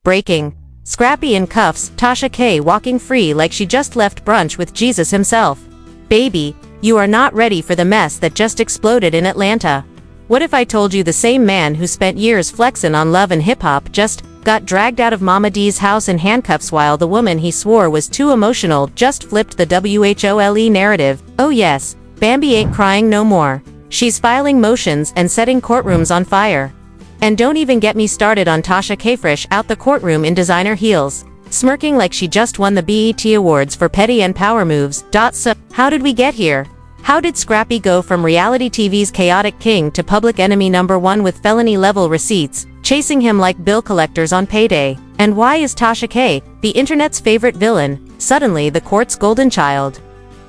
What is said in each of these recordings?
Breaking. Scrappy in cuffs, Tasha K walking free like she just left brunch with Jesus himself. Baby, you are not ready for the mess that just exploded in Atlanta. What if I told you the same man who spent years flexing on love and hip-hop just got dragged out of Mama D's house in handcuffs while the woman he swore was too emotional just flipped the WHOLE narrative? Oh yes, Bambi ain't crying no more. She's filing motions and setting courtrooms on fire. And don't even get me started on Tasha K fresh out the courtroom in designer heels, smirking like she just won the BET Awards for petty and power moves. So, how did we get here? How did Scrappy go from reality TV's chaotic king to public enemy #1 with felony-level receipts, chasing him like bill collectors on payday? And why is Tasha K, the internet's favorite villain, suddenly the court's golden child?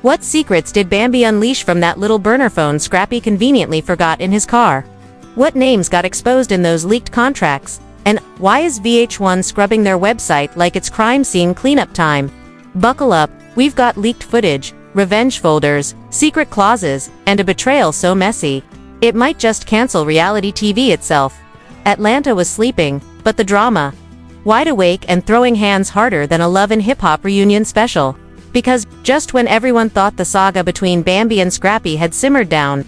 What secrets did Bambi unleash from that little burner phone Scrappy conveniently forgot in his car? What names got exposed in those leaked contracts? And why is VH1 scrubbing their website like it's crime scene cleanup time? Buckle up, we've got leaked footage, revenge folders, secret clauses, and a betrayal so messy it might just cancel reality TV itself. Atlanta was sleeping, but the drama, wide awake and throwing hands harder than a Love and Hip Hop reunion special. Because just when everyone thought the saga between Bambi and Scrappy had simmered down,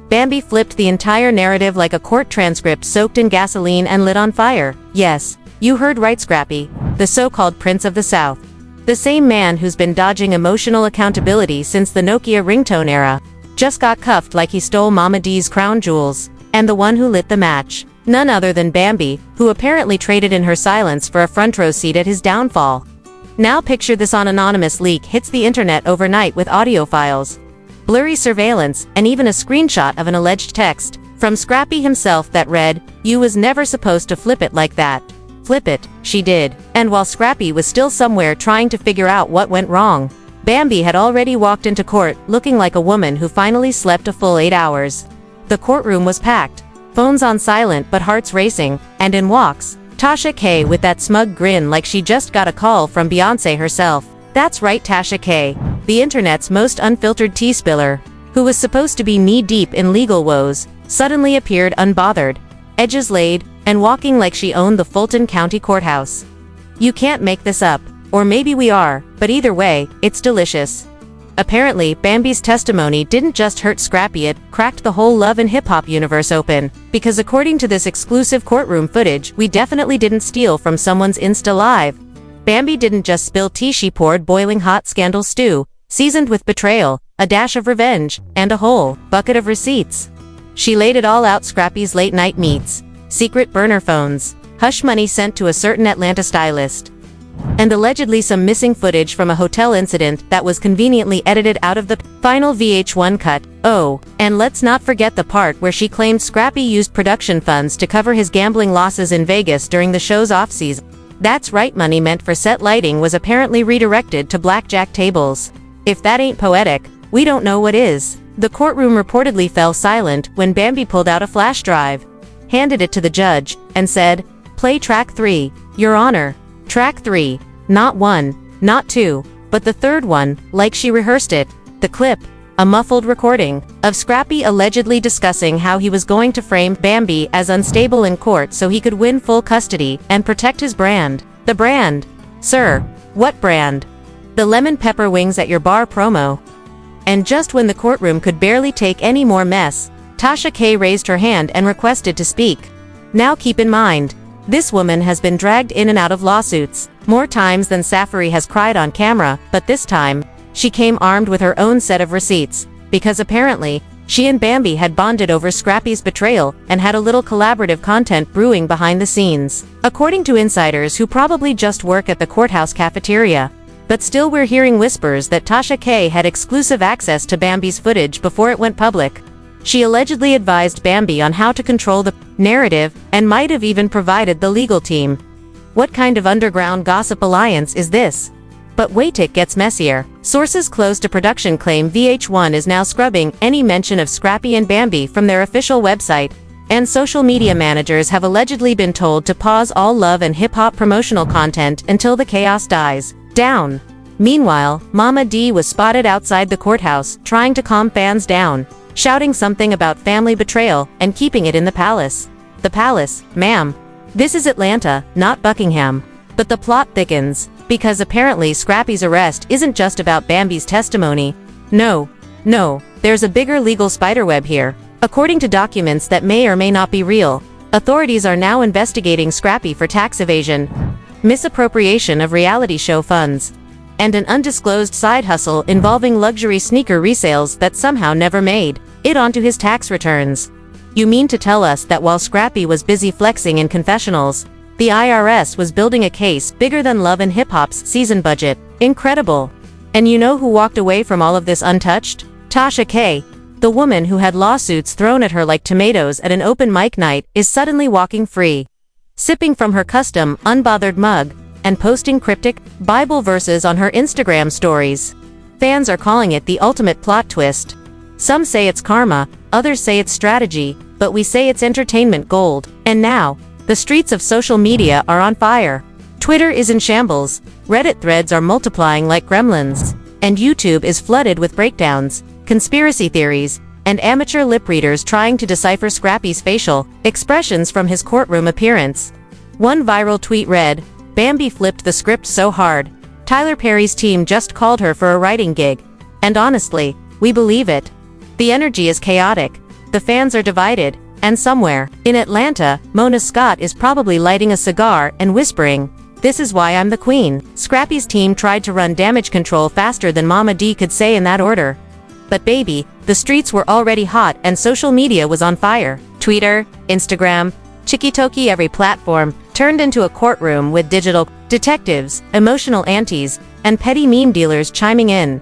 Bambi flipped the entire narrative like a court transcript soaked in gasoline and lit on fire. Yes, you heard right, Scrappy, the so-called Prince of the South. The same man who's been dodging emotional accountability since the Nokia ringtone era, just got cuffed like he stole Mama D's crown jewels. And the one who lit the match, none other than Bambi, who apparently traded in her silence for a front row seat at his downfall. Now picture this: on anonymous leak hits the internet overnight with audio files, blurry surveillance, and even a screenshot of an alleged text from Scrappy himself that read, "You was never supposed to flip it like that." Flip it, she did. And while Scrappy was still somewhere trying to figure out what went wrong, Bambi had already walked into court looking like a woman who finally slept a full 8 hours. The courtroom was packed, phones on silent but hearts racing, and in walks Tasha K with that smug grin like she just got a call from Beyoncé herself. That's right, Tasha K, the internet's most unfiltered tea spiller, who was supposed to be knee-deep in legal woes, suddenly appeared unbothered, edges laid, and walking like she owned the Fulton County Courthouse. You can't make this up, or maybe we are, but either way, it's delicious. Apparently, Bambi's testimony didn't just hurt Scrappy, it cracked the whole Love and Hip Hop universe open, because according to this exclusive courtroom footage we definitely didn't steal from someone's Insta Live, Bambi didn't just spill tea, she poured boiling hot scandal stew, seasoned with betrayal, a dash of revenge, and a whole bucket of receipts. She laid it all out: Scrappy's late-night meets, secret burner phones, hush money sent to a certain Atlanta stylist, and allegedly some missing footage from a hotel incident that was conveniently edited out of the final VH1 cut. Oh, and let's not forget the part where she claimed Scrappy used production funds to cover his gambling losses in Vegas during the show's off-season. That's right, money meant for set lighting was apparently redirected to blackjack tables. If that ain't poetic, we don't know what is. The courtroom reportedly fell silent when Bambi pulled out a flash drive, handed it to the judge, and said, "Play track 3, Your Honor." Track 3, not 1, not 2, but the third one, like she rehearsed it. The clip, a muffled recording of Scrappy allegedly discussing how he was going to frame Bambi as unstable in court so he could win full custody and protect his brand. The brand? Sir, what brand? The lemon pepper wings at your bar promo. And just when the courtroom could barely take any more mess, Tasha K raised her hand and requested to speak. Now keep in mind, this woman has been dragged in and out of lawsuits more times than Safari has cried on camera, but this time, she came armed with her own set of receipts, because apparently, she and Bambi had bonded over Scrappy's betrayal and had a little collaborative content brewing behind the scenes. According to insiders who probably just work at the courthouse cafeteria. But still, we're hearing whispers that Tasha K had exclusive access to Bambi's footage before it went public. She allegedly advised Bambi on how to control the narrative and might have even provided the legal team. What kind of underground gossip alliance is this? But wait, it gets messier. Sources close to production claim VH1 is now scrubbing any mention of Scrappy and Bambi from their official website, and social media managers have allegedly been told to pause all Love and Hip Hop promotional content until the chaos dies down. Meanwhile, Mama D was spotted outside the courthouse trying to calm fans down, shouting something about family betrayal and keeping it in the palace. The palace, ma'am. This is Atlanta, not Buckingham. But the plot thickens, because apparently Scrappy's arrest isn't just about Bambi's testimony. No, there's a bigger legal spiderweb here. According to documents that may or may not be real, authorities are now investigating Scrappy for tax evasion, misappropriation of reality show funds, and an undisclosed side hustle involving luxury sneaker resales that somehow never made it onto his tax returns. You mean to tell us that while Scrappy was busy flexing in confessionals, the IRS was building a case bigger than Love and Hip Hop's season budget? Incredible. And you know who walked away from all of this untouched? Tasha K., the woman who had lawsuits thrown at her like tomatoes at an open mic night, is suddenly walking free, sipping from her custom, unbothered mug, and posting cryptic Bible verses on her Instagram stories. Fans are calling it the ultimate plot twist. Some say it's karma, others say it's strategy, but we say it's entertainment gold. And now, the streets of social media are on fire. Twitter is in shambles, Reddit threads are multiplying like gremlins, and YouTube is flooded with breakdowns, conspiracy theories, and amateur lip readers trying to decipher Scrappy's facial expressions from his courtroom appearance. One viral tweet read, "Bambi flipped the script so hard, Tyler Perry's team just called her for a writing gig." And honestly, we believe it. The energy is chaotic, the fans are divided, and somewhere in Atlanta, Mona Scott is probably lighting a cigar and whispering, "This is why I'm the queen." Scrappy's team tried to run damage control faster than Mama D could say in that order. But baby, the streets were already hot and social media was on fire. Twitter, Instagram, Chikitoki, every platform turned into a courtroom with digital detectives, emotional aunties, and petty meme dealers chiming in.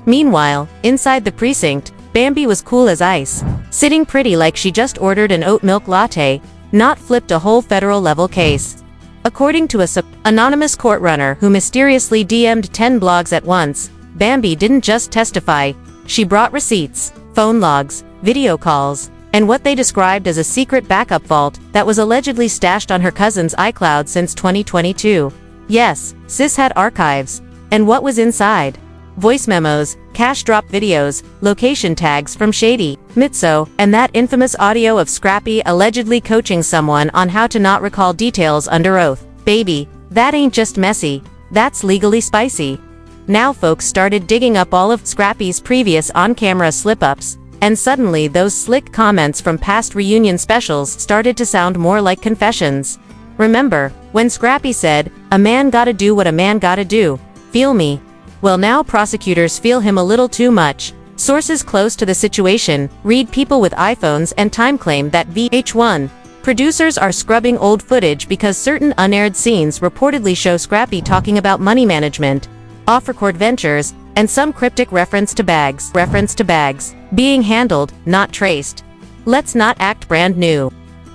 Meanwhile, inside the precinct, Bambi was cool as ice, sitting pretty like she just ordered an oat milk latte, not flipped a whole federal-level case. According to a anonymous court runner who mysteriously DM'd 10 blogs at once, Bambi didn't just testify, she brought receipts, phone logs, video calls, and what they described as a secret backup vault that was allegedly stashed on her cousin's iCloud since 2022. Yes, sis had archives. And what was inside? Voice memos, cash drop videos, location tags from Shady, Mitso, and that infamous audio of Scrappy allegedly coaching someone on how to not recall details under oath. Baby, that ain't just messy, that's legally spicy. Now folks started digging up all of Scrappy's previous on-camera slip-ups, and suddenly those slick comments from past reunion specials started to sound more like confessions. Remember, when Scrappy said, "A man gotta do what a man gotta do, feel me?" Well, now prosecutors feel him a little too much. Sources close to the situation read People with iPhones and Time claim that VH1 producers are scrubbing old footage because certain unaired scenes reportedly show Scrappy talking about money management, off-record ventures, and some cryptic reference to bags being handled, not traced. Let's not act brand new.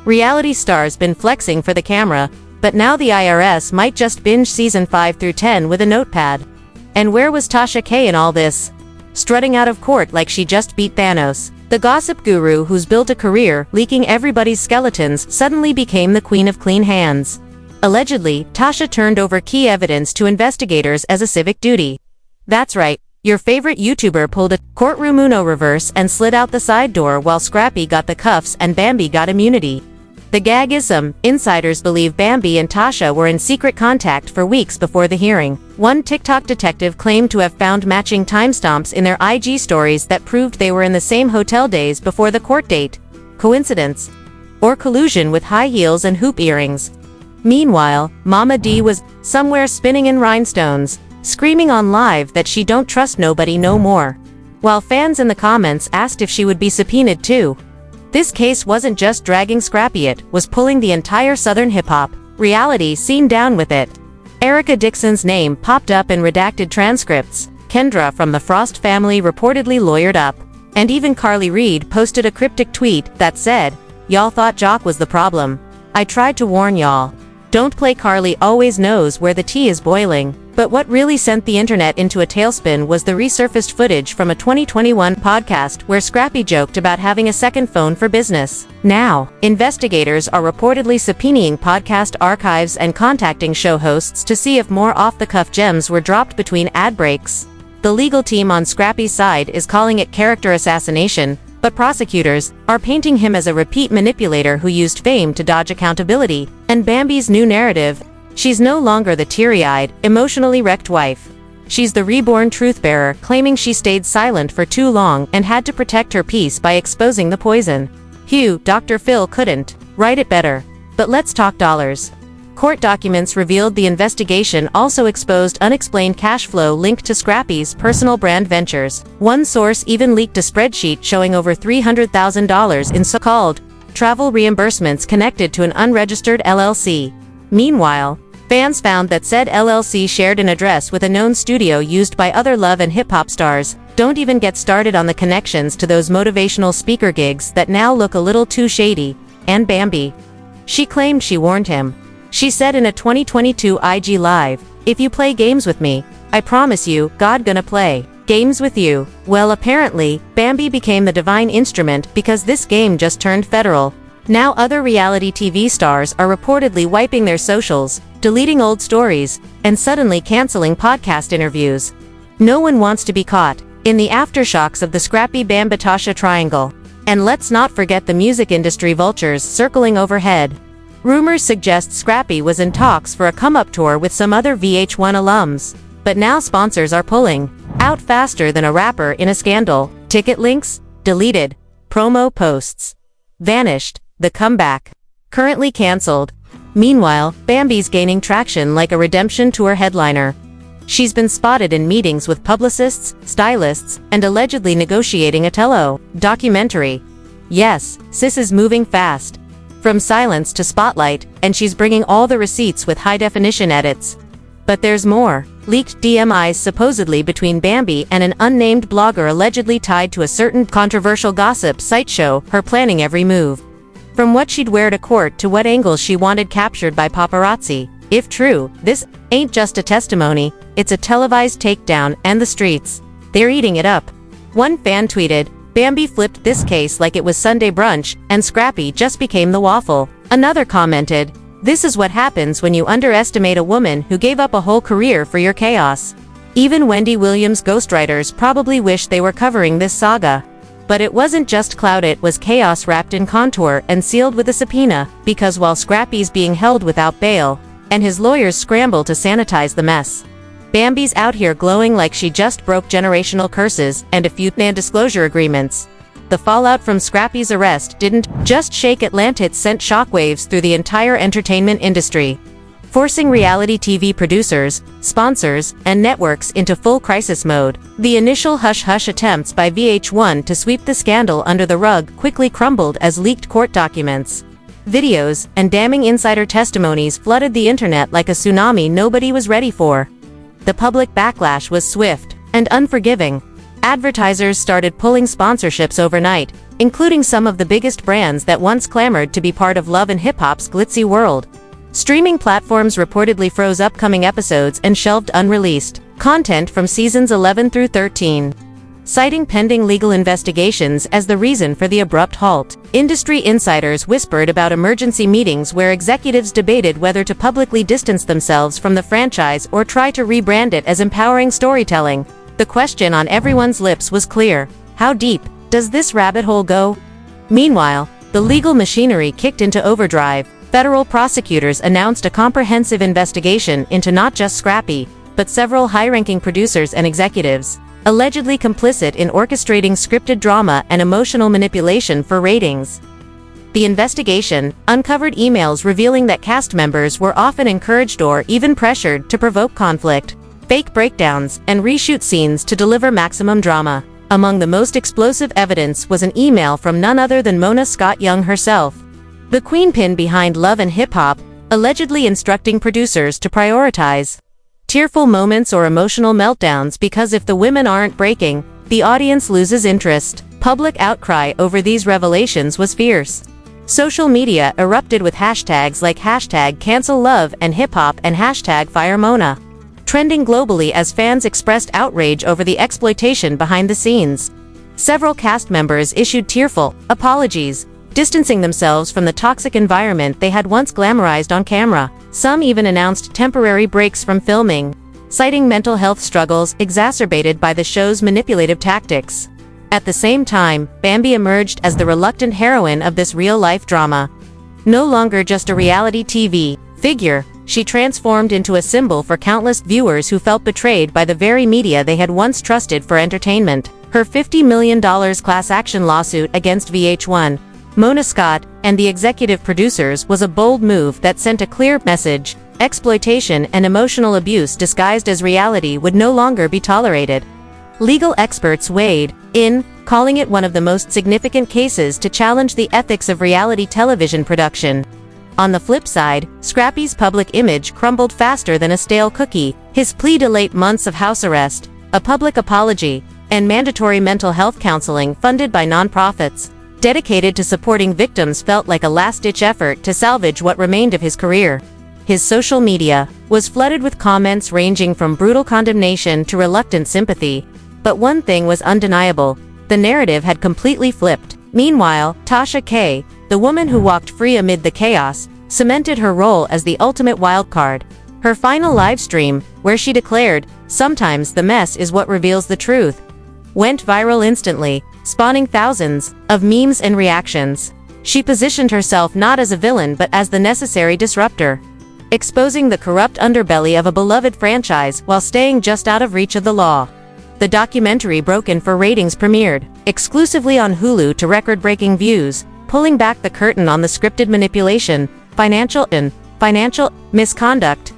Reality stars been flexing for the camera, but now the IRS might just binge season 5 through 10 with a notepad. And where was Tasha K in all this? Strutting out of court like she just beat Thanos. The gossip guru who's built a career leaking everybody's skeletons suddenly became the queen of clean hands. Allegedly, Tasha turned over key evidence to investigators as a civic duty. That's right, your favorite YouTuber pulled a courtroom Uno reverse and slid out the side door while Scrappy got the cuffs and Bambi got immunity. The gag is some insiders believe Bambi and Tasha were in secret contact for weeks before the hearing. One TikTok detective claimed to have found matching timestamps in their IG stories that proved they were in the same hotel days before the court date. Coincidence? Or collusion with high heels and hoop earrings? Meanwhile, Mama D was somewhere spinning in rhinestones, screaming on live that she don't trust nobody no more, while fans in the comments asked if she would be subpoenaed too. This case wasn't just dragging Scrappy, it was pulling the entire Southern hip-hop reality scene down with it. Erica Dixon's name popped up in redacted transcripts, Kendra from the Frost family reportedly lawyered up, and even Carly Reed posted a cryptic tweet that said, "Y'all thought Jock was the problem. I tried to warn y'all. Don't play Carly always knows where the tea is boiling." But what really sent the internet into a tailspin was the resurfaced footage from a 2021 podcast where Scrappy joked about having a second phone for business. Now, investigators are reportedly subpoenaing podcast archives and contacting show hosts to see if more off-the-cuff gems were dropped between ad breaks. The legal team on Scrappy's side is calling it character assassination, but prosecutors are painting him as a repeat manipulator who used fame to dodge accountability. And Bambi's new narrative, She's no longer the teary-eyed, emotionally wrecked wife. She's the reborn truth-bearer, claiming she stayed silent for too long and had to protect her peace by exposing the poison. Dr. Phil couldn't write it better. But let's talk dollars. Court documents revealed the investigation also exposed unexplained cash flow linked to Scrappy's personal brand ventures. One source even leaked a spreadsheet showing over $300,000 in so-called travel reimbursements connected to an unregistered LLC. Meanwhile, fans found that said LLC shared an address with a known studio used by other love and hip-hop stars. Don't even get started on the connections to those motivational speaker gigs that now look a little too shady. And Bambi. She claimed she warned him. She said in a 2022 IG Live, "If you play games with me, I promise you, God gonna play games with you." Well, apparently, Bambi became the divine instrument because this game just turned federal. Now other reality TV stars are reportedly wiping their socials, deleting old stories, and suddenly canceling podcast interviews. No one wants to be caught in the aftershocks of the Scrappy Bambi Tasha triangle. And let's not forget the music industry vultures circling overhead. Rumors suggest Scrappy was in talks for a come-up tour with some other VH1 alums. But now sponsors are pulling out faster than a rapper in a scandal. Ticket links deleted. Promo posts vanished. The comeback currently cancelled. Meanwhile, Bambi's gaining traction like a redemption tour headliner. She's been spotted in meetings with publicists, stylists, and allegedly negotiating a documentary. Yes, sis is moving fast. From silence to spotlight, and she's bringing all the receipts with high-definition edits. But there's more. Leaked DMIs supposedly between Bambi and an unnamed blogger allegedly tied to a certain controversial gossip site show her planning every move. From what she'd wear to court to what angles she wanted captured by paparazzi. If true, this ain't just a testimony, it's a televised takedown, and the streets, they're eating it up. One fan tweeted, "Bambi flipped this case like it was Sunday brunch, and Scrappy just became the waffle." Another commented, "This is what happens when you underestimate a woman who gave up a whole career for your chaos." Even Wendy Williams' ghostwriters probably wish they were covering this saga. But it wasn't just clout, it was chaos wrapped in contour and sealed with a subpoena, because while Scrappy's being held without bail, and his lawyers scramble to sanitize the mess, Bambi's out here glowing like she just broke generational curses and a few non-disclosure agreements. The fallout from Scrappy's arrest didn't just shake Atlanta, it sent shockwaves through the entire entertainment industry, forcing reality TV producers, sponsors, and networks into full crisis mode. The initial hush-hush attempts by VH1 to sweep the scandal under the rug quickly crumbled as leaked court documents, videos, and damning insider testimonies flooded the internet like a tsunami nobody was ready for. The public backlash was swift and unforgiving. Advertisers started pulling sponsorships overnight, including some of the biggest brands that once clamored to be part of love and hip-hop's glitzy world. Streaming platforms reportedly froze upcoming episodes and shelved unreleased content from seasons 11 through 13, citing pending legal investigations as the reason for the abrupt halt. Industry insiders whispered about emergency meetings where executives debated whether to publicly distance themselves from the franchise or try to rebrand it as empowering storytelling. The question on everyone's lips was clear: how deep does this rabbit hole go? Meanwhile, the legal machinery kicked into overdrive. Federal prosecutors announced a comprehensive investigation into not just Scrappy, but several high-ranking producers and executives, allegedly complicit in orchestrating scripted drama and emotional manipulation for ratings. The investigation uncovered emails revealing that cast members were often encouraged or even pressured to provoke conflict, fake breakdowns, and reshoot scenes to deliver maximum drama. Among the most explosive evidence was an email from none other than Mona Scott Young herself, the queenpin behind Love and Hip Hop, allegedly instructing producers to prioritize tearful moments or emotional meltdowns because if the women aren't breaking, the audience loses interest. Public outcry over these revelations was fierce. Social media erupted with hashtags like #CancelLove and Hip Hop and #FireMona, trending globally as fans expressed outrage over the exploitation behind the scenes. Several cast members issued tearful apologies, distancing themselves from the toxic environment they had once glamorized on camera. Some even announced temporary breaks from filming, citing mental health struggles exacerbated by the show's manipulative tactics. At the same time, Bambi emerged as the reluctant heroine of this real-life drama. No longer just a reality TV figure, she transformed into a symbol for countless viewers who felt betrayed by the very media they had once trusted for entertainment. Her $50 million class action lawsuit against VH1, Mona Scott, and the executive producers was a bold move that sent a clear message: exploitation and emotional abuse disguised as reality would no longer be tolerated. Legal experts weighed in, calling it one of the most significant cases to challenge the ethics of reality television production. On the flip side, Scrappy's public image crumbled faster than a stale cookie. His plea to late months of house arrest, a public apology, and mandatory mental health counseling funded by nonprofits dedicated to supporting victims felt like a last-ditch effort to salvage what remained of his career. His social media was flooded with comments ranging from brutal condemnation to reluctant sympathy. But one thing was undeniable: the narrative had completely flipped. Meanwhile, Tasha K., the woman who walked free amid the chaos, cemented her role as the ultimate wildcard. Her final livestream, where she declared, "Sometimes the mess is what reveals the truth," went viral instantly, spawning thousands of memes and reactions. She positioned herself not as a villain but as the necessary disruptor, exposing the corrupt underbelly of a beloved franchise while staying just out of reach of the law. The documentary Broken for ratings premiered exclusively on Hulu to record-breaking views, pulling back the curtain on the scripted manipulation, financial misconduct,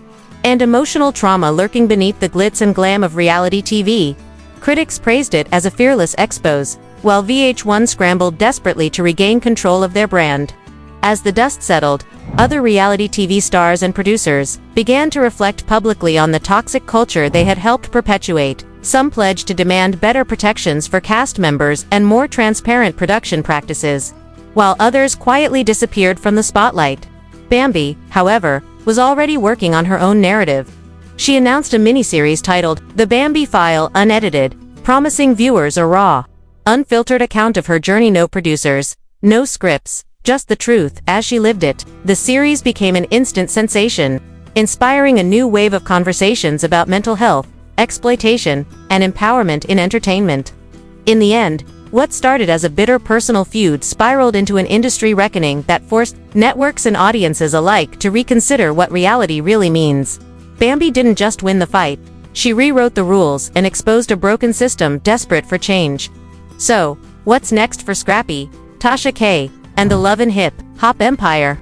and emotional trauma lurking beneath the glitz and glam of reality TV. Critics praised it as a fearless expose, while VH1 scrambled desperately to regain control of their brand. As the dust settled, other reality TV stars and producers began to reflect publicly on the toxic culture they had helped perpetuate. Some pledged to demand better protections for cast members and more transparent production practices, while others quietly disappeared from the spotlight. Bambi, however, was already working on her own narrative. She announced a miniseries titled The Bambi File Unedited, promising viewers a raw, unfiltered account of her journey. No producers, no scripts, just the truth as she lived it. The series became an instant sensation, inspiring a new wave of conversations about mental health, exploitation, and empowerment in entertainment. In the end, what started as a bitter personal feud spiraled into an industry reckoning that forced networks and audiences alike to reconsider what reality really means. Bambi didn't just win the fight, she rewrote the rules and exposed a broken system desperate for change. So, what's next for Scrappy, Tasha K., and the love and hip-hop empire?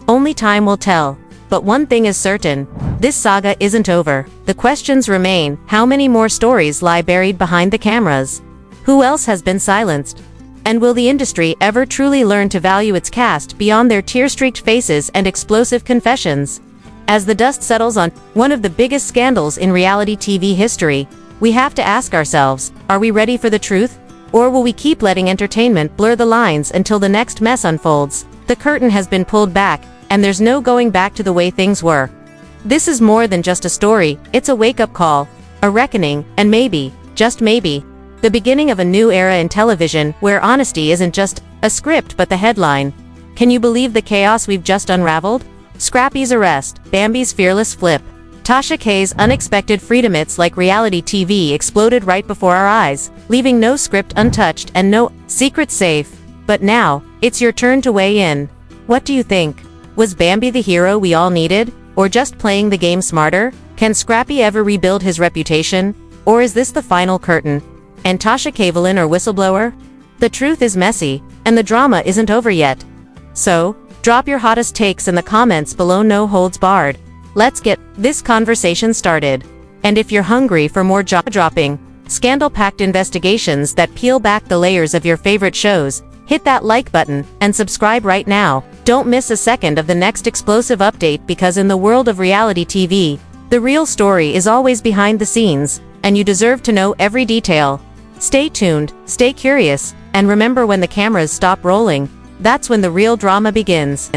Only time will tell. But one thing is certain: this saga isn't over. The questions remain: how many more stories lie buried behind the cameras? Who else has been silenced? And will the industry ever truly learn to value its cast beyond their tear-streaked faces and explosive confessions? As the dust settles on one of the biggest scandals in reality TV history, we have to ask ourselves, are we ready for the truth? Or will we keep letting entertainment blur the lines until the next mess unfolds? The curtain has been pulled back, and there's no going back to the way things were. This is more than just a story, it's a wake-up call, a reckoning, and maybe, just maybe, the beginning of a new era in television where honesty isn't just a script but the headline. Can you believe the chaos we've just unraveled? Scrappy's arrest, Bambi's fearless flip, Tasha K's unexpected freedom. It's like reality TV exploded right before our eyes, leaving no script untouched and no secret safe. But now, it's your turn to weigh in. What do you think? Was Bambi the hero we all needed, or just playing the game smarter? Can Scrappy ever rebuild his reputation? Or is this the final curtain? And Tasha K villain or whistleblower? The truth is messy, and the drama isn't over yet. So, drop your hottest takes in the comments below. No holds barred. Let's get this conversation started. And if you're hungry for more jaw-dropping, scandal-packed investigations that peel back the layers of your favorite shows, hit that like button and subscribe right now. Don't miss a second of the next explosive update, because in the world of reality TV, the real story is always behind the scenes, and you deserve to know every detail. Stay tuned, stay curious, and remember, when the cameras stop rolling, that's when the real drama begins.